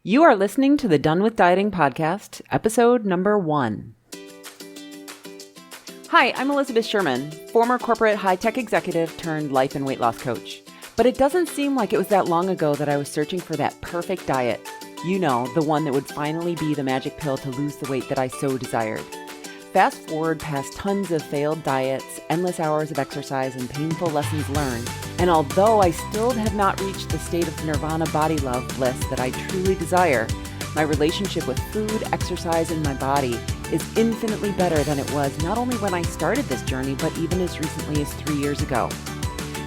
You are listening to the Done with Dieting podcast, episode number 1. Hi, I'm Elizabeth Sherman, former corporate high-tech executive turned life and weight loss coach. But it doesn't seem like it was that long ago that I was searching for that perfect diet. You know, the one that would finally be the magic pill to lose the weight that I so desired. Fast forward past tons of failed diets, endless hours of exercise, and painful lessons learned. And although I still have not reached the state of nirvana body love bliss that I truly desire, my relationship with food, exercise, and my body is infinitely better than it was not only when I started this journey, but even as recently as 3 years ago.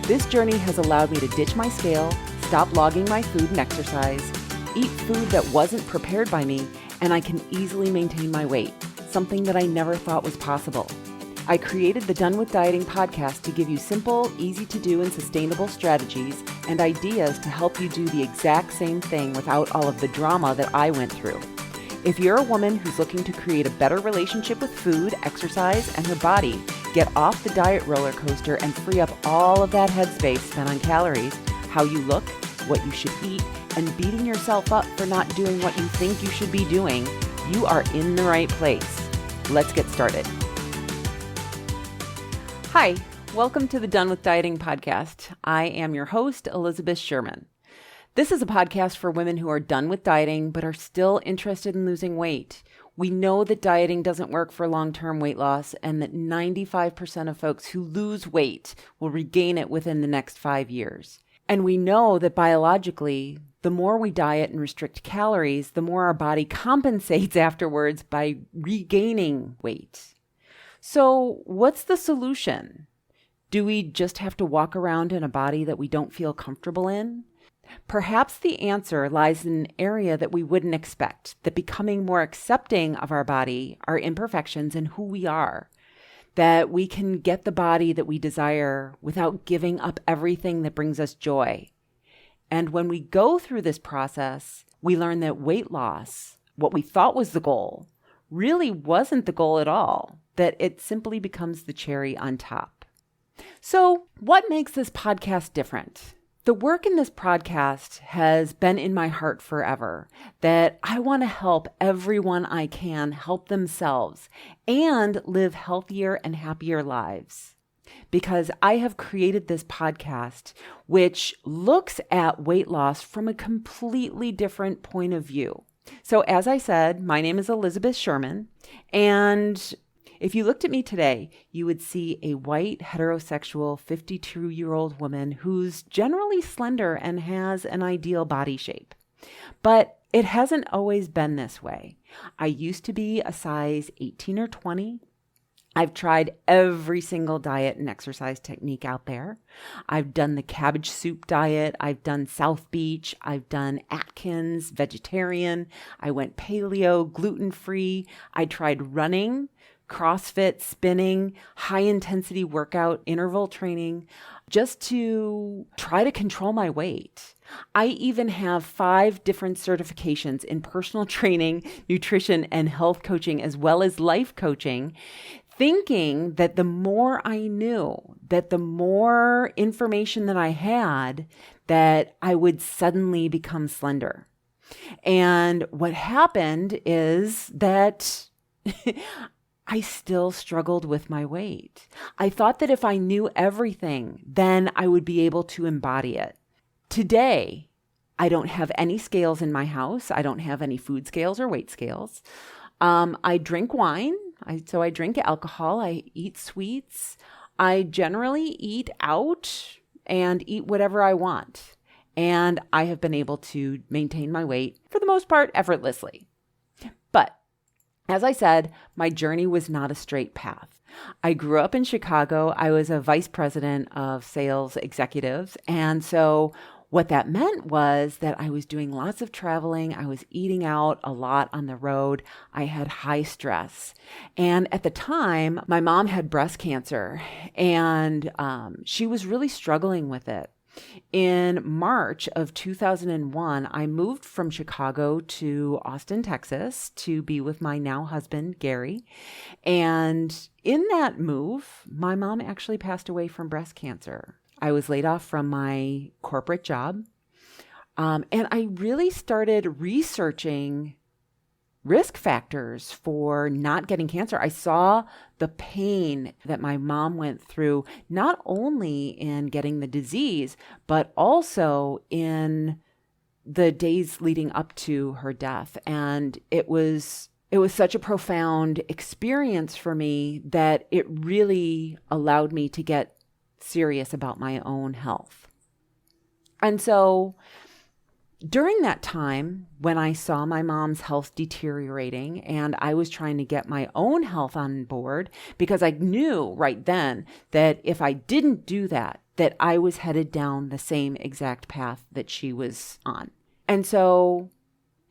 This journey has allowed me to ditch my scale, stop logging my food and exercise, eat food that wasn't prepared by me, and I can easily maintain my weight, something that I never thought was possible. I created the Done with Dieting podcast to give you simple, easy to do, and sustainable strategies and ideas to help you do the exact same thing without all of the drama that I went through. If you're a woman who's looking to create a better relationship with food, exercise, and her body, get off the diet roller coaster and free up all of that headspace spent on calories, how you look, what you should eat, and beating yourself up for not doing what you think you should be doing, you are in the right place. Let's get started. Hi, welcome to the Done with Dieting podcast. I am your host, Elizabeth Sherman. This is a podcast for women who are done with dieting but are still interested in losing weight. We know that dieting doesn't work for long-term weight loss and that 95% of folks who lose weight will regain it within the next 5 years. And we know that biologically, the more we diet and restrict calories, the more our body compensates afterwards by regaining weight. So what's the solution? Do we just have to walk around in a body that we don't feel comfortable in? Perhaps the answer lies in an area that we wouldn't expect, that becoming more accepting of our body, our imperfections, and who we are, that we can get the body that we desire without giving up everything that brings us joy. And when we go through this process, we learn that weight loss, what we thought was the goal, really wasn't the goal at all, that it simply becomes the cherry on top. So, what makes this podcast different? The work in this podcast has been in my heart forever, that I want to help everyone I can help themselves and live healthier and happier lives. Because I have created this podcast which looks at weight loss from a completely different point of view. So as I said, my name is Elizabeth Sherman, and if you looked at me today, you would see a white, heterosexual, 52-year-old woman who's generally slender and has an ideal body shape. But it hasn't always been this way. I used to be a size 18 or 20. I've tried every single diet and exercise technique out there. I've done the cabbage soup diet. I've done South Beach. I've done Atkins, vegetarian. I went paleo, gluten-free. I tried running, CrossFit, spinning, high-intensity workout, interval training, just to try to control my weight. I even have 5 different certifications in personal training, nutrition, and health coaching, as well as life coaching, thinking that the more I knew, that the more information that I had, that I would suddenly become slender. And what happened is that I still struggled with my weight. I thought that if I knew everything, then I would be able to embody it. Today, I don't have any scales in my house. I don't have any food scales or weight scales. I drink wine. So I drink alcohol. I eat sweets. I generally eat out and eat whatever I want. And I have been able to maintain my weight, for the most part, effortlessly. But as I said, my journey was not a straight path. I grew up in Chicago. I was a vice president of sales executives. And so what that meant was that I was doing lots of traveling. I was eating out a lot on the road. I had high stress. And at the time, my mom had breast cancer, and she was really struggling with it. In March of 2001, I moved from Chicago to Austin, Texas to be with my now husband, Gary. And in that move, my mom actually passed away from breast cancer. I was laid off from my corporate job. And I really started researching risk factors for not getting cancer. I saw the pain that my mom went through, not only in getting the disease, but also in the days leading up to her death. And it was such a profound experience for me that it really allowed me to get serious about my own health. And so during that time, when I saw my mom's health deteriorating and I was trying to get my own health on board, because I knew right then that if I didn't do that, that I was headed down the same exact path that she was on. And so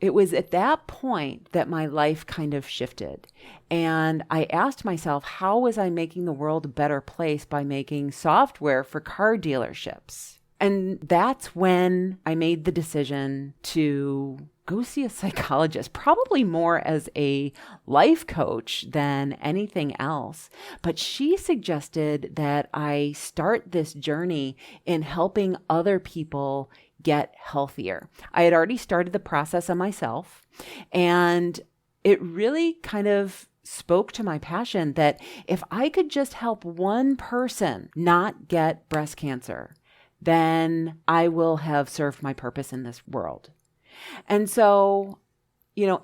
it was at that point that my life kind of shifted. And I asked myself, how was I making the world a better place by making software for car dealerships? And that's when I made the decision to go see a psychologist, probably more as a life coach than anything else. But she suggested that I start this journey in helping other people get healthier. I had already started the process on myself, and it really kind of spoke to my passion that if I could just help one person not get breast cancer, then I will have served my purpose in this world. And so,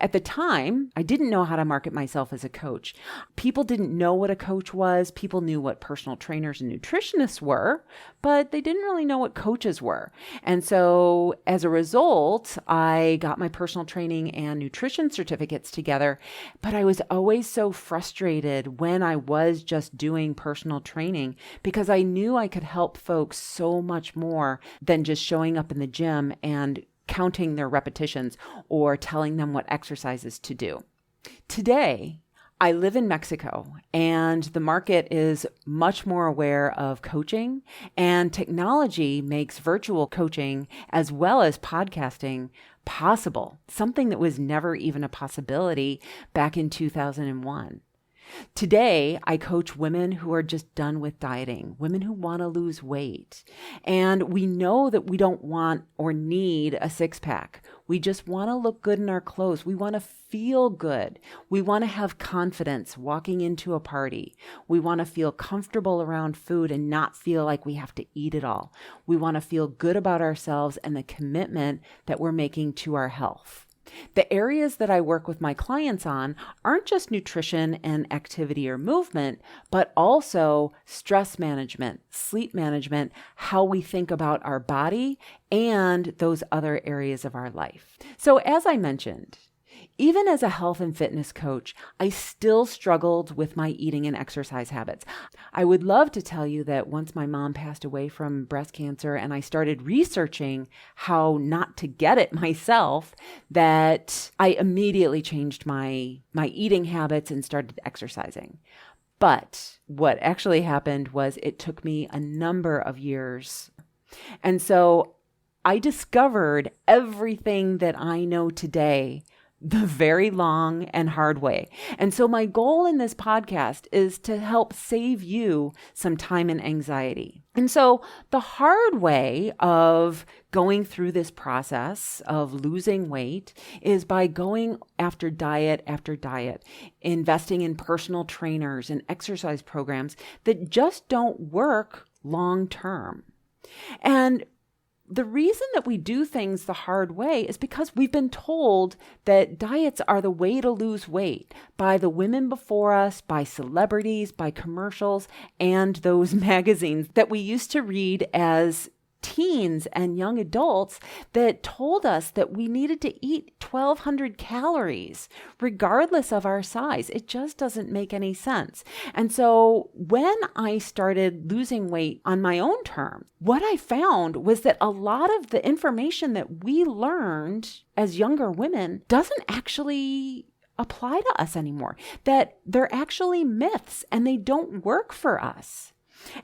at the time, I didn't know how to market myself as a coach. People didn't know what a coach was. People knew what personal trainers and nutritionists were, but they didn't really know what coaches were. And so as a result, I got my personal training and nutrition certificates together, but I was always so frustrated when I was just doing personal training because I knew I could help folks so much more than just showing up in the gym and counting their repetitions or telling them what exercises to do. Today, I live in Mexico, and the market is much more aware of coaching, and technology makes virtual coaching as well as podcasting possible, something that was never even a possibility back in 2001. Today, I coach women who are just done with dieting, women who want to lose weight. And we know that we don't want or need a six-pack. We just want to look good in our clothes. We want to feel good. We want to have confidence walking into a party. We want to feel comfortable around food and not feel like we have to eat it all. We want to feel good about ourselves and the commitment that we're making to our health. The areas that I work with my clients on aren't just nutrition and activity or movement, but also stress management, sleep management, how we think about our body, and those other areas of our life. So as I mentioned, even as a health and fitness coach, I still struggled with my eating and exercise habits. I would love to tell you that once my mom passed away from breast cancer and I started researching how not to get it myself, that I immediately changed my eating habits and started exercising. But what actually happened was it took me a number of years. And so I discovered everything that I know today the very long and hard way. And so my goal in this podcast is to help save you some time and anxiety. And so the hard way of going through this process of losing weight is by going after diet, investing in personal trainers and exercise programs that just don't work long term. And the reason that we do things the hard way is because we've been told that diets are the way to lose weight by the women before us, by celebrities, by commercials, and those magazines that we used to read as teens and young adults that told us that we needed to eat 1,200 calories regardless of our size. It just doesn't make any sense. And so when I started losing weight on my own terms, what I found was that a lot of the information that we learned as younger women doesn't actually apply to us anymore, that they're actually myths and they don't work for us.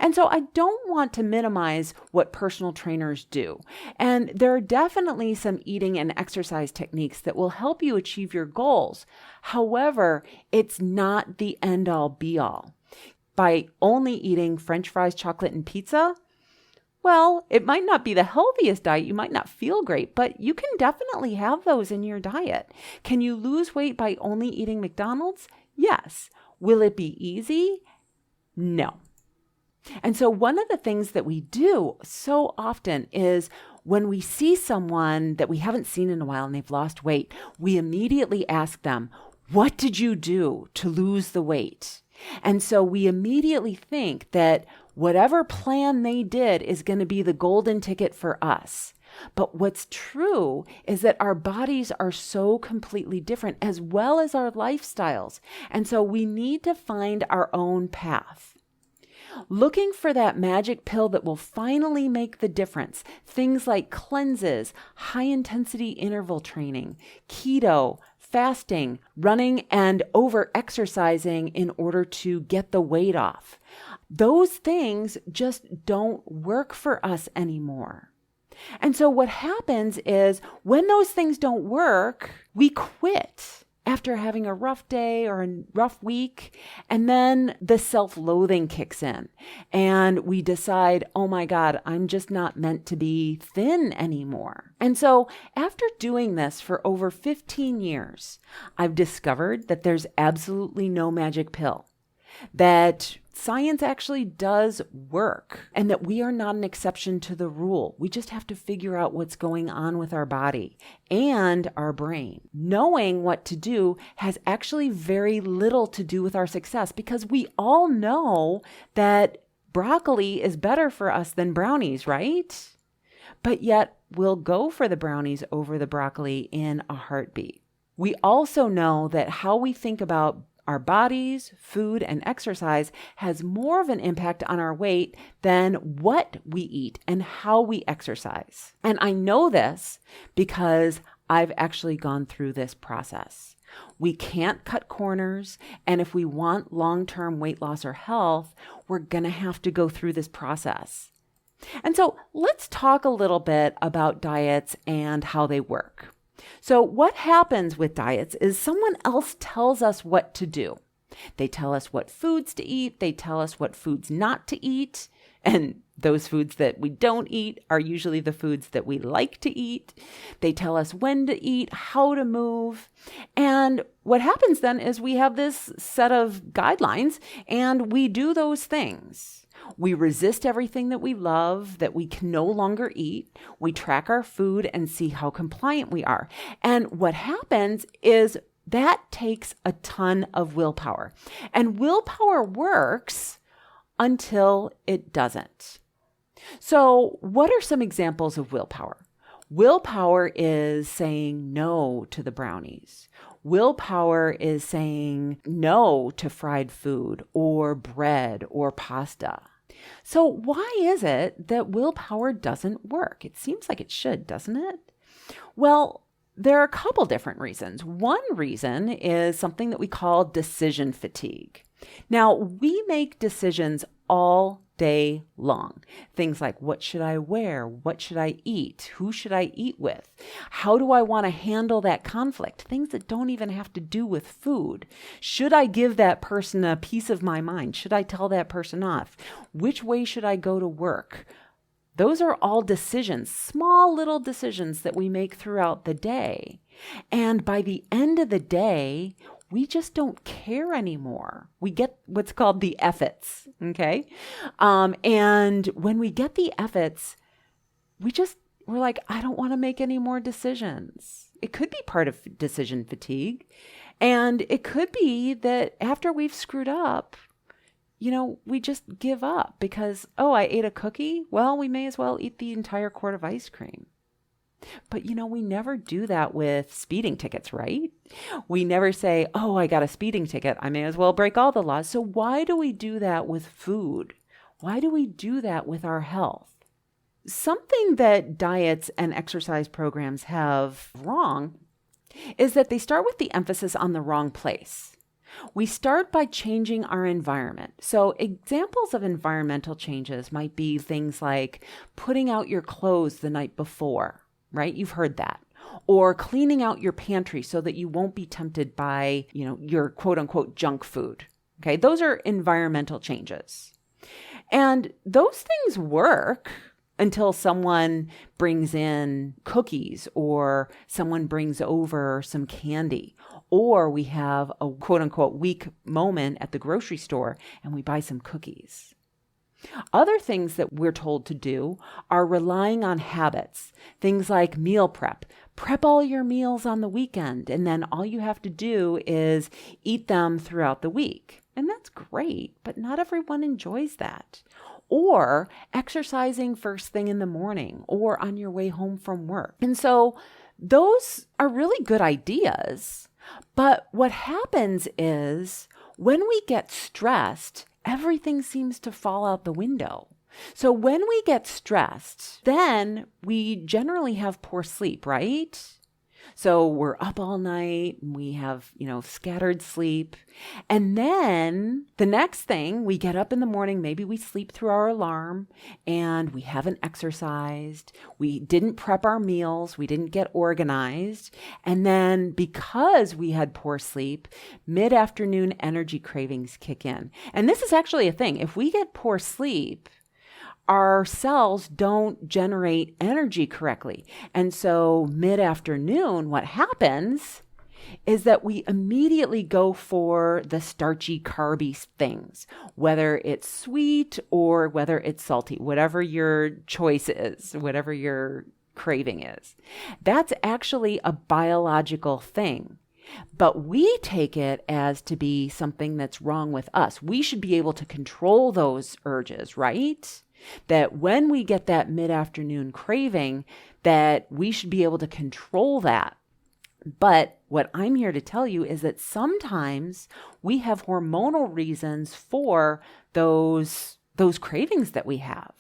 And so I don't want to minimize what personal trainers do. And there are definitely some eating and exercise techniques that will help you achieve your goals. However, it's not the end all be all. By only eating French fries, chocolate, and pizza, Well, it might not be the healthiest diet. You might not feel great, but you can definitely have those in your diet. Can you lose weight by only eating McDonald's? Yes. Will it be easy? No. And so one of the things that we do so often is when we see someone that we haven't seen in a while and they've lost weight, we immediately ask them, what did you do to lose the weight? And so we immediately think that whatever plan they did is going to be the golden ticket for us. But what's true is that our bodies are so completely different, as well as our lifestyles. And so we need to find our own path. Looking for that magic pill that will finally make the difference. Things like cleanses, high-intensity interval training, keto, fasting, running, and over-exercising in order to get the weight off. Those things just don't work for us anymore. And so what happens is when those things don't work, we quit after having a rough day or a rough week, and then the self-loathing kicks in and we decide, oh my God, I'm just not meant to be thin anymore. And so after doing this for over 15 years, I've discovered that there's absolutely no magic pill, that science actually does work, and that we are not an exception to the rule. We just have to figure out what's going on with our body and our brain. Knowing what to do has actually very little to do with our success, because we all know that broccoli is better for us than brownies, right? But yet we'll go for the brownies over the broccoli in a heartbeat. We also know that how we think about our bodies, food, and exercise has more of an impact on our weight than what we eat and how we exercise. And I know this because I've actually gone through this process. We can't cut corners, and if we want long-term weight loss or health, we're going to have to go through this process. And so let's talk a little bit about diets and how they work. So what happens with diets is someone else tells us what to do. They tell us what foods to eat. They tell us what foods not to eat. And those foods that we don't eat are usually the foods that we like to eat. They tell us when to eat, how to move. And what happens then is we have this set of guidelines and we do those things. We resist everything that we love, that we can no longer eat. We track our food and see how compliant we are. And what happens is that takes a ton of willpower. And willpower works until it doesn't. So what are some examples of willpower? Willpower is saying no to the brownies. Willpower is saying no to fried food or bread or pasta. So why is it that willpower doesn't work? It seems like it should, doesn't it? Well, there are a couple different reasons. One reason is something that we call decision fatigue. Now, we make decisions all day long. Things like, what should I wear? What should I eat? Who should I eat with? How do I want to handle that conflict? Things that don't even have to do with food. Should I give that person a piece of my mind? Should I tell that person off? Which way should I go to work? Those are all decisions, small little decisions that we make throughout the day. And by the end of the day, we just don't care anymore. We get what's called the F-its, okay? And when we get the F-its, we're like, I don't want to make any more decisions. It could be part of decision fatigue. And it could be that after we've screwed up, we just give up because, I ate a cookie. Well, we may as well eat the entire quart of ice cream. But, we never do that with speeding tickets, right? We never say, I got a speeding ticket. I may as well break all the laws. So why do we do that with food? Why do we do that with our health? Something that diets and exercise programs have wrong is that they start with the emphasis on the wrong place. We start by changing our environment. So examples of environmental changes might be things like putting out your clothes the night before, right? You've heard that. Or cleaning out your pantry so that you won't be tempted by, your quote unquote junk food. Okay. Those are environmental changes. And those things work. until someone brings in cookies or someone brings over some candy, or we have a quote unquote weak moment at the grocery store and we buy some cookies. Other things that we're told to do are relying on habits, things like meal prep. Prep all your meals on the weekend, and then all you have to do is eat them throughout the week. And that's great, but not everyone enjoys that. Or exercising first thing in the morning or on your way home from work. And so those are really good ideas. But what happens is when we get stressed, everything seems to fall out the window. So when we get stressed, then we generally have poor sleep, right? So we're up all night, we have, scattered sleep. And then the next thing, we get up in the morning, maybe we sleep through our alarm and we haven't exercised. We didn't prep our meals. We didn't get organized. And then because we had poor sleep, mid-afternoon energy cravings kick in. And this is actually a thing. If we get poor sleep, our cells don't generate energy correctly. And so mid-afternoon, what happens is that we immediately go for the starchy, carby things, whether it's sweet or whether it's salty, whatever your choice is, whatever your craving is. That's actually a biological thing. But we take it as to be something that's wrong with us. We should be able to control those urges, right? That when we get that mid-afternoon craving, that we should be able to control that. But what I'm here to tell you is that sometimes we have hormonal reasons for those cravings that we have.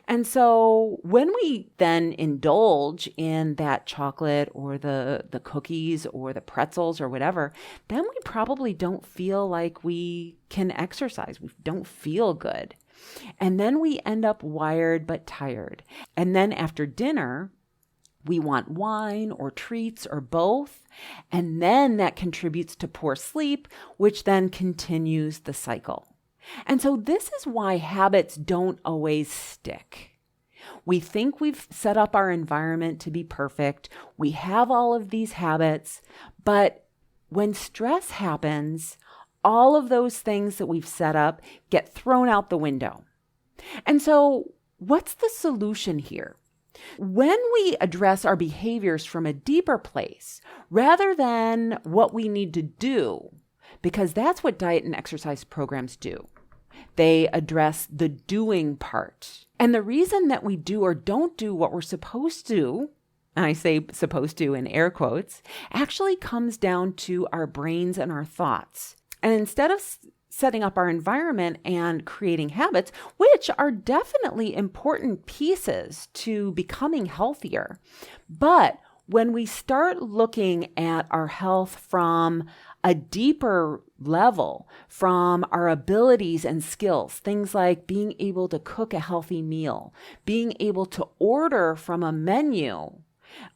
And so when we then indulge in that chocolate or the cookies or the pretzels or whatever, then we probably don't feel like we can exercise. We don't feel good. And then we end up wired but tired. And then after dinner, we want wine or treats or both. And then that contributes to poor sleep, which then continues the cycle. And so this is why habits don't always stick. We think we've set up our environment to be perfect. We have all of these habits, but when stress happens, all of those things that we've set up get thrown out the window. And so what's the solution here? When we address our behaviors from a deeper place, rather than what we need to do, because that's what diet and exercise programs do. They address the doing part. And the reason that we do or don't do what we're supposed to, and I say supposed to in air quotes, actually comes down to our brains and our thoughts. And instead of setting up our environment and creating habits, which are definitely important pieces to becoming healthier, but when we start looking at our health from a deeper level, from our abilities and skills, things like being able to cook a healthy meal, being able to order from a menu,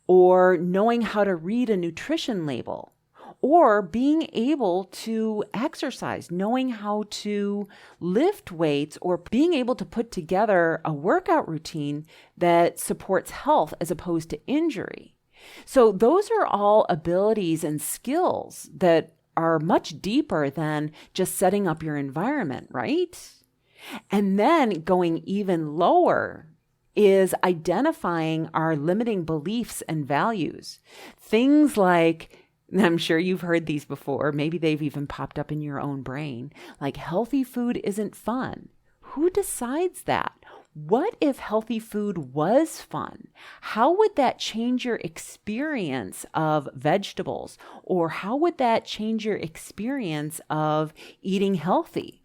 or knowing how to read a nutrition label, or being able to exercise, knowing how to lift weights, or being able to put together a workout routine that supports health as opposed to injury. So those are all abilities and skills that are much deeper than just setting up your environment, right? And then going even lower is identifying our limiting beliefs and values. Things like, and I'm sure you've heard these before, maybe they've even popped up in your own brain, like healthy food isn't fun. Who decides that? What if healthy food was fun? How would that change your experience of vegetables? Or how would that change your experience of eating healthy?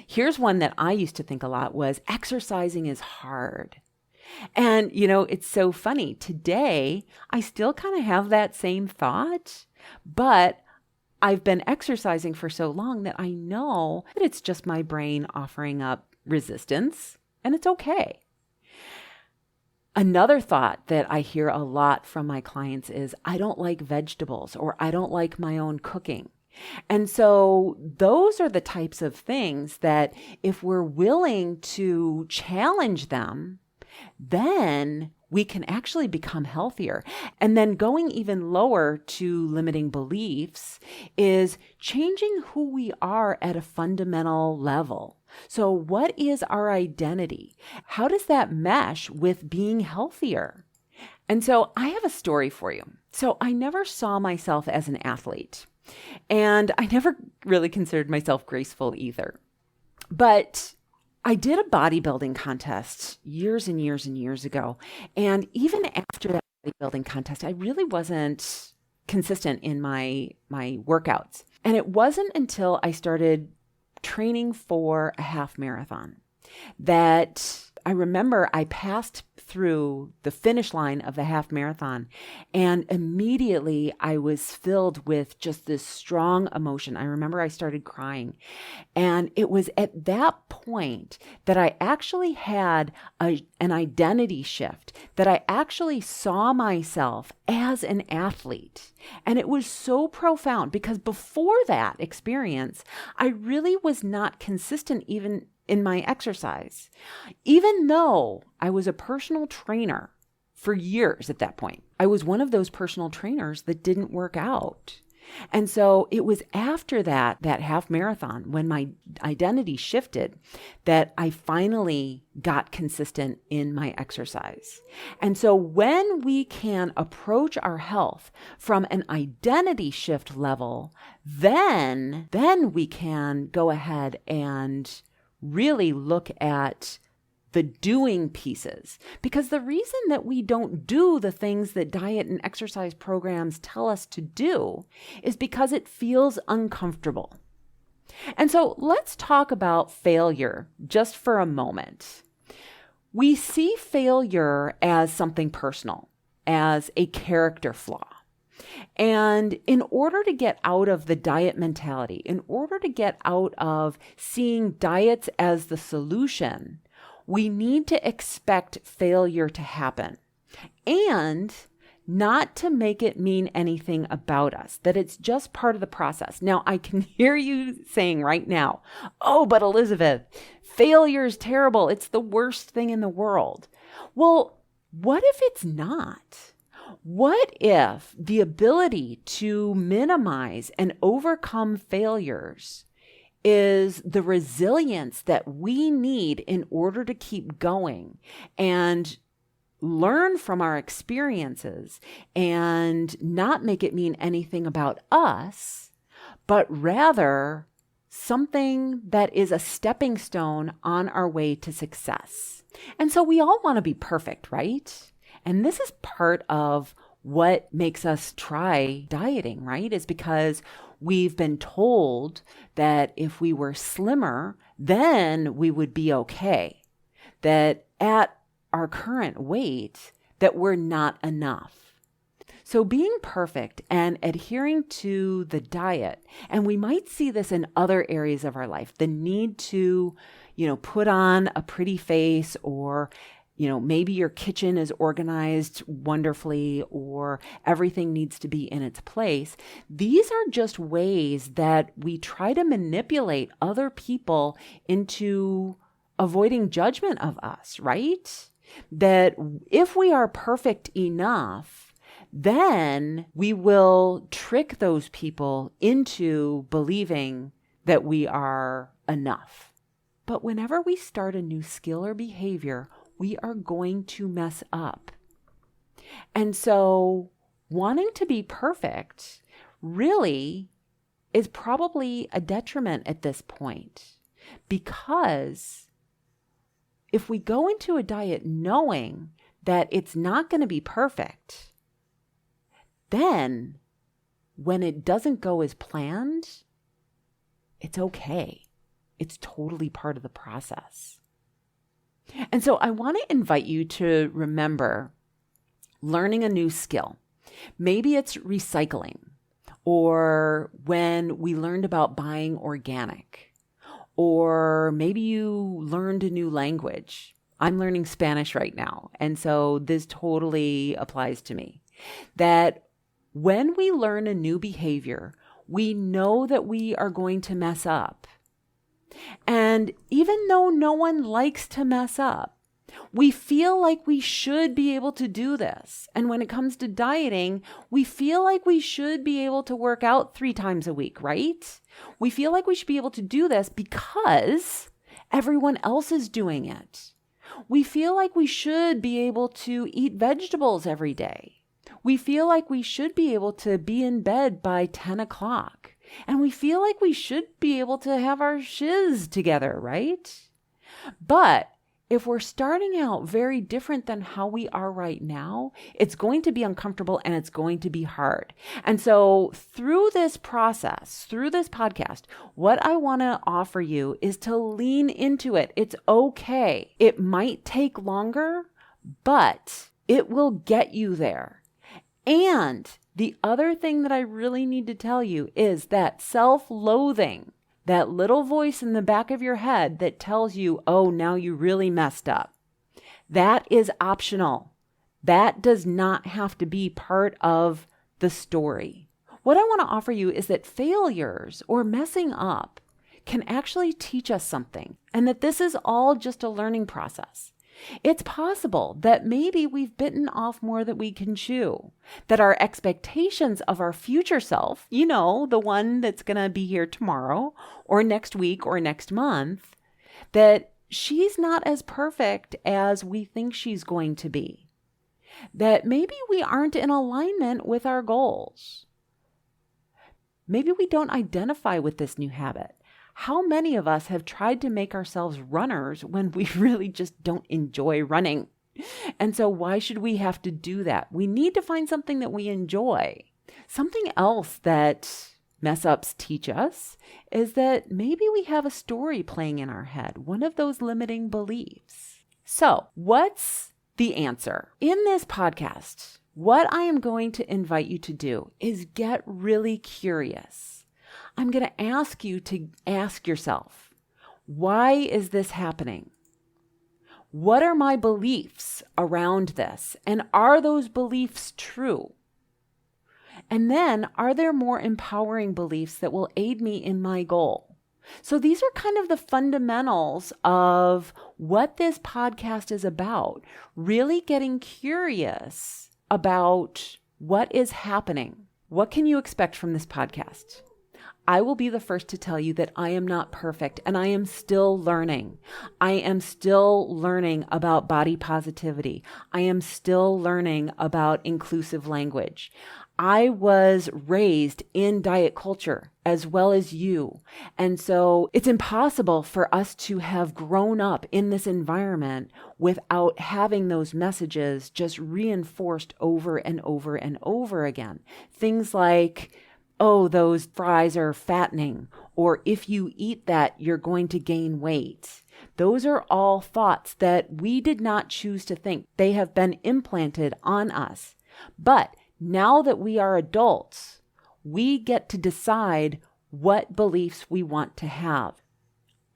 Here's one that I used to think a lot was exercising is hard. And, it's so funny. Today, I still kind of have that same thought, but I've been exercising for so long that I know that it's just my brain offering up resistance, and it's okay. Another thought that I hear a lot from my clients is, I don't like vegetables, or I don't like my own cooking. And so those are the types of things that if we're willing to challenge them, then we can actually become healthier. And then going even lower to limiting beliefs is changing who we are at a fundamental level. So what is our identity? How does that mesh with being healthier? And so I have a story for you. So I never saw myself as an athlete, and I never really considered myself graceful either. But I did a bodybuilding contest years and years and years ago. And even after that bodybuilding contest, I really wasn't consistent in my workouts. And it wasn't until I started training for a half marathon that I remember I passed through the finish line of the half marathon, and immediately I was filled with just this strong emotion. I remember I started crying, and it was at that point that I actually had an identity shift, that I actually saw myself as an athlete. And it was so profound because before that experience, I really was not consistent even in my exercise, even though I was a personal trainer for years at that point. I was one of those personal trainers that didn't work out. And so it was after that half marathon, when my identity shifted, that I finally got consistent in my exercise. And so when we can approach our health from an identity shift level, then we can go ahead and really look at the doing pieces. Because the reason that we don't do the things that diet and exercise programs tell us to do is because it feels uncomfortable. And so let's talk about failure just for a moment. We see failure as something personal, as a character flaw. And in order to get out of the diet mentality, in order to get out of seeing diets as the solution, we need to expect failure to happen and not to make it mean anything about us, that it's just part of the process. Now, I can hear you saying right now, oh, but Elizabeth, failure is terrible. It's the worst thing in the world. Well, what if it's not? What if the ability to minimize and overcome failures is the resilience that we need in order to keep going and learn from our experiences and not make it mean anything about us, but rather something that is a stepping stone on our way to success? And so we all want to be perfect, right? And this is part of what makes us try dieting, right? Is because we've been told that if we were slimmer, then we would be okay. That at our current weight, that we're not enough. So being perfect and adhering to the diet, and we might see this in other areas of our life, the need to, put on a pretty face, or maybe your kitchen is organized wonderfully, or everything needs to be in its place. These are just ways that we try to manipulate other people into avoiding judgment of us, right? That if we are perfect enough, then we will trick those people into believing that we are enough. But whenever we start a new skill or behavior, we are going to mess up. And so wanting to be perfect really is probably a detriment at this point, because if we go into a diet knowing that it's not going to be perfect, then when it doesn't go as planned, it's okay. It's totally part of the process. And so I want to invite you to remember learning a new skill. Maybe it's recycling, or when we learned about buying organic, or maybe you learned a new language. I'm learning Spanish right now, and so this totally applies to me. That when we learn a new behavior, We know that we are going to mess up. And even though no one likes to mess up, we feel like we should be able to do this. And when it comes to dieting, we feel like we should be able to work out 3 times a week, right? We feel like we should be able to do this because everyone else is doing it. We feel like we should be able to eat vegetables every day. We feel like we should be able to be in bed by 10 o'clock. And we feel like we should be able to have our shiz together, right? But if we're starting out very different than how we are right now, it's going to be uncomfortable and it's going to be hard. And so through this process, through this podcast, what I want to offer you is to lean into it. It's okay. It might take longer, but it will get you there. And the other thing that I really need to tell you is that self-loathing, that little voice in the back of your head that tells you, oh, now you really messed up. That is optional. That does not have to be part of the story. What I want to offer you is that failures or messing up can actually teach us something, and that this is all just a learning process. It's possible that maybe we've bitten off more than we can chew, that our expectations of our future self, the one that's going to be here tomorrow or next week or next month, that she's not as perfect as we think she's going to be, that maybe we aren't in alignment with our goals. Maybe we don't identify with this new habit. How many of us have tried to make ourselves runners when we really just don't enjoy running? And so why should we have to do that? We need to find something that we enjoy. Something else that mess ups teach us is that maybe we have a story playing in our head, one of those limiting beliefs. So what's the answer? In this podcast, what I am going to invite you to do is get really curious. I'm going to ask you to ask yourself, why is this happening? What are my beliefs around this? And are those beliefs true? And then, are there more empowering beliefs that will aid me in my goal? So these are kind of the fundamentals of what this podcast is about, really getting curious about what is happening. What can you expect from this podcast? I will be the first to tell you that I am not perfect and I am still learning. I am still learning about body positivity. I am still learning about inclusive language. I was raised in diet culture as well as you. And so it's impossible for us to have grown up in this environment without having those messages just reinforced over and over and over again. Things like, oh, those fries are fattening, or if you eat that, you're going to gain weight. Those are all thoughts that we did not choose to think. They have been implanted on us. But now that we are adults, we get to decide what beliefs we want to have.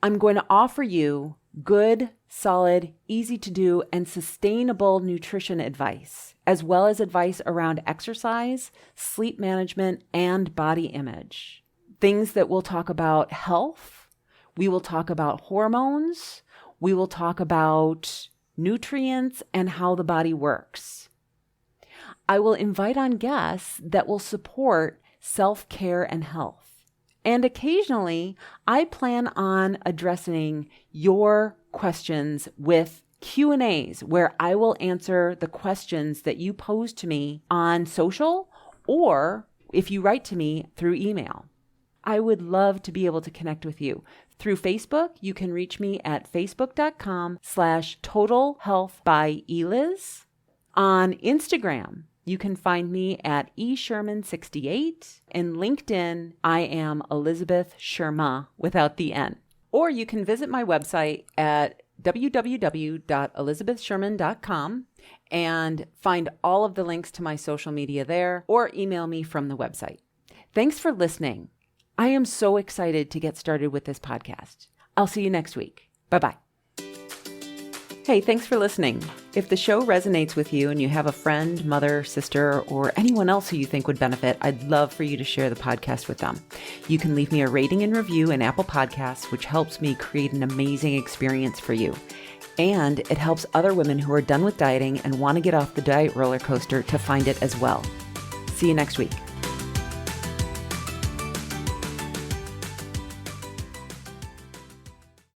I'm going to offer you good, solid, easy to do, and sustainable nutrition advice, as well as advice around exercise, sleep management, and body image. Things that we'll talk about health, we will talk about hormones, we will talk about nutrients and how the body works. I will invite on guests that will support self-care and health. And occasionally, I plan on addressing your questions with Q&As where I will answer the questions that you pose to me on social or if you write to me through email. I would love to be able to connect with you. Through Facebook, you can reach me at facebook.com/totalhealthbyeliz. On Instagram, you can find me at eSherman68. In LinkedIn, I am Elizabeth Sherma without the N. Or you can visit my website at www.elizabethsherman.com and find all of the links to my social media there, or email me from the website. Thanks for listening. I am so excited to get started with this podcast. I'll see you next week. Bye-bye. Hey, thanks for listening. If the show resonates with you and you have a friend, mother, sister, or anyone else who you think would benefit, I'd love for you to share the podcast with them. You can leave me a rating and review in Apple Podcasts, which helps me create an amazing experience for you. And it helps other women who are done with dieting and want to get off the diet roller coaster to find it as well. See you next week.